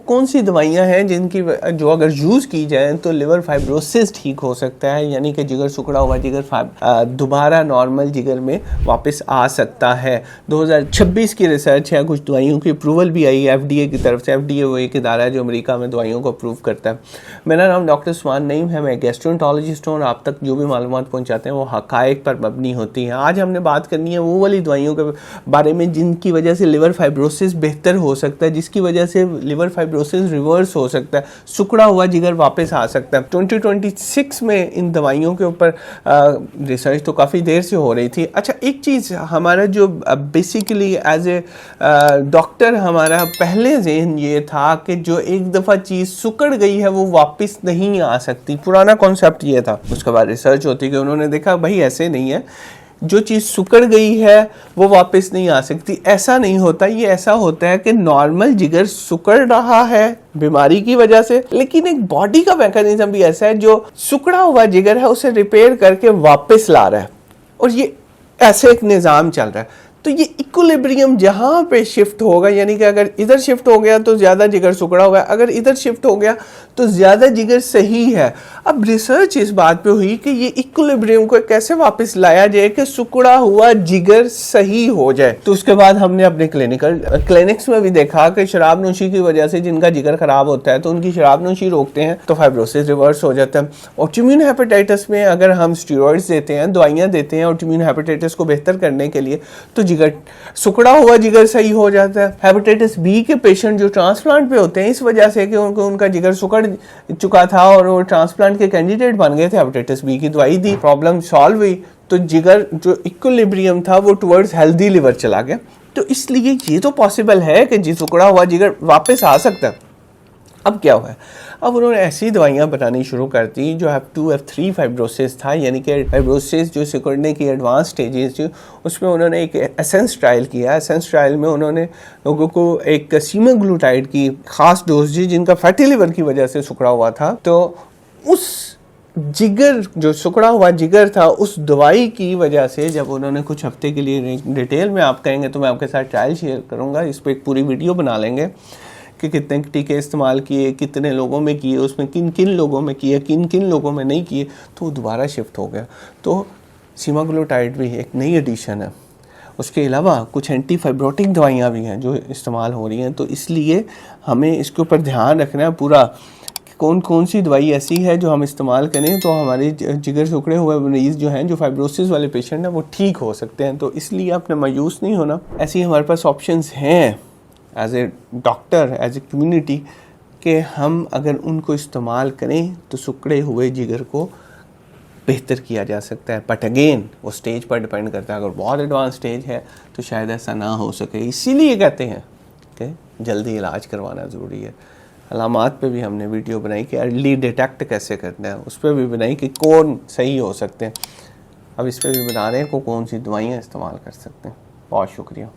कौन सी दवाइयाँ हैं जिनकी जो अगर यूज़ की जाए तो लिवर फाइब्रोसिस ठीक हो सकता है, यानी कि जिगर सिकुड़ा हुआ जिगर दोबारा नॉर्मल जिगर में वापस आ सकता है। 2026 की रिसर्च है, कुछ दवाइयों की अप्रूवल भी आई एफडीए की तरफ से। एफडीए वो एक इदारा है जो अमेरिका में दवाइयों को अप्रूव करता है। मेरा नाम डॉक्टर उस्मान नईम है, मैं गैस्ट्रोएंटरोलॉजिस्ट हूँ और आप तक जो भी मालूमात पहुँचाते हैं वो हकायक पर मबनी होती हैं। आज हमने बात करनी है वो वाली दवाइयों के बारे में जिनकी वजह से लिवर फाइब्रोसिस बेहतर हो सकता है, जिसकी वजह से लिवर फाइब्रोसिस रिवर्स हो सकता है, सिकुड़ा हुआ जिगर वापस आ सकता है। 2026 में इन दवाइयों के ऊपर रिसर्च तो काफ़ी देर से हो रही थी। अच्छा, एक चीज़ हमारा जो बेसिकली एज ए डॉक्टर हमारा पहले ज़हन ये था कि जो एक दफ़ा चीज़ सिकुड़ गई है वो वापस नहीं आ सकती, पुराना कॉन्सेप्ट ये था। उसके बाद रिसर्च होती कि उन्होंने देखा भाई ऐसे नहीं है, जो चीज़ सिकुड़ गई है वो वापस नहीं आ सकती। ऐसा नहीं होता, ये ऐसा होता है कि नॉर्मल जिगर सिकुड़ रहा है बीमारी की वजह से, लेकिन एक बॉडी का मैकेनिज्म भी ऐसा है जो सिकुड़ा हुआ जिगर है उसे रिपेयर करके वापस ला रहा है, और ये ऐसे एक निज़ाम चल रहा है। तो ये इक्विलिब्रियम जहाँ पे शिफ्ट होगा, यानी कि अगर इधर शिफ्ट हो गया तो ज़्यादा जिगर सिकुड़ा हुआ है, अगर इधर शिफ्ट हो गया तो ज़्यादा जिगर सही है। अब रिसर्च इस बात पे हुई कि ये इक्विलिब्रियम को कैसे वापस लाया जाए कि सिकुड़ा हुआ जिगर सही हो जाए। तो उसके बाद हमने अपने क्लिनिक्स में भी देखा कि शराब नोशी की वजह से जिनका जिगर खराब होता है तो उनकी शराब नोशी रोकते हैं तो फाइब्रोसिस रिवर्स हो जाता है। ऑटोइम्यून हेपेटाइटिस में अगर हम स्टेरॉइड्स देते हैं, दवाइयाँ देते हैं ऑटोइम्यून हेपेटाइटिस को बेहतर करने के लिए, तो जिगर सिकुड़ा हुआ जिगर सही हो जाता है। हेपेटाइटिस बी के पेशेंट जो ट्रांसप्लांट पे होते हैं इस वजह से कि उनका जिगर सिकुड़ चुका था और वो ट्रांसप्लांट के कैंडिडेट बन गए थे, हेपेटाइटिस बी की दवाई दी, प्रॉब्लम सॉल्व हुई, तो जिगर जो इक्विलिब्रियम था वो टुवर्ड्स हेल्दी लिवर चला गया। तो इसलिए ये तो पॉसिबल है कि सिकुड़ा हुआ जिगर वापस आ सकता है। अब क्या हुआ है, अब उन्होंने ऐसी दवाइयाँ बनानी शुरू कर दी जो F2 F3 फाइब्रोसिस था, यानी कि फाइब्रोसिस जो सिकुड़ने की एडवांस स्टेजेस थी, उसमें उन्होंने एक एसेंस ट्रायल किया। एसेंस ट्रायल में उन्होंने लोगों को एक सीमाग्लूटाइड की खास डोज दी जिनका फैटी लिवर की वजह से सिकुड़ा हुआ था। तो उस जिगर जो सिकुड़ा हुआ जिगर था उस दवाई की वजह से जब उन्होंने कुछ हफ्ते के लिए, डिटेल में आप कहेंगे तो मैं आपके साथ ट्रायल शेयर करूँगा, इस पर एक पूरी वीडियो बना लेंगे कि कितने टीके इस्तेमाल किए, कितने लोगों में किए, उसमें किन किन लोगों में किए, किन किन लोगों में नहीं किए, तो वो दोबारा शिफ्ट हो गया। तो सीमाग्लूटाइड भी एक नई एडिशन है। उसके अलावा कुछ एंटी फाइब्रोटिक दवाइयाँ भी हैं जो इस्तेमाल हो रही हैं। तो इसलिए हमें इसके ऊपर ध्यान रखना है पूरा, कौन कौन सी दवाई ऐसी है जो हम इस्तेमाल करें तो हमारे जिगर सिकुड़े हुए मरीज़ जो हैं, जो फाइब्रोसिस वाले पेशेंट हैं, वो ठीक हो सकते हैं। तो इसलिए आपने मायूस नहीं होना, ऐसी हमारे पास ऑप्शंस हैं as a doctor, as a community, कि हम अगर उनको इस्तेमाल करें तो सिकुड़े हुए जिगर को बेहतर किया जा सकता है। बट अगेन वो स्टेज पर डिपेंड करता है, अगर बहुत एडवांस स्टेज है तो शायद ऐसा ना हो सके। इसीलिए कहते हैं कि जल्दी इलाज करवाना ज़रूरी है। अलामात पे भी हमने वीडियो बनाई कि अर्ली डिटेक्ट कैसे करना है, उस पर भी बनाई कि कौन सही हो सकते हैं। अब इस पर भी बना रहे हैं को कौन सी दवाइयाँ इस्तेमाल कर सकते हैं। बहुत शुक्रिया।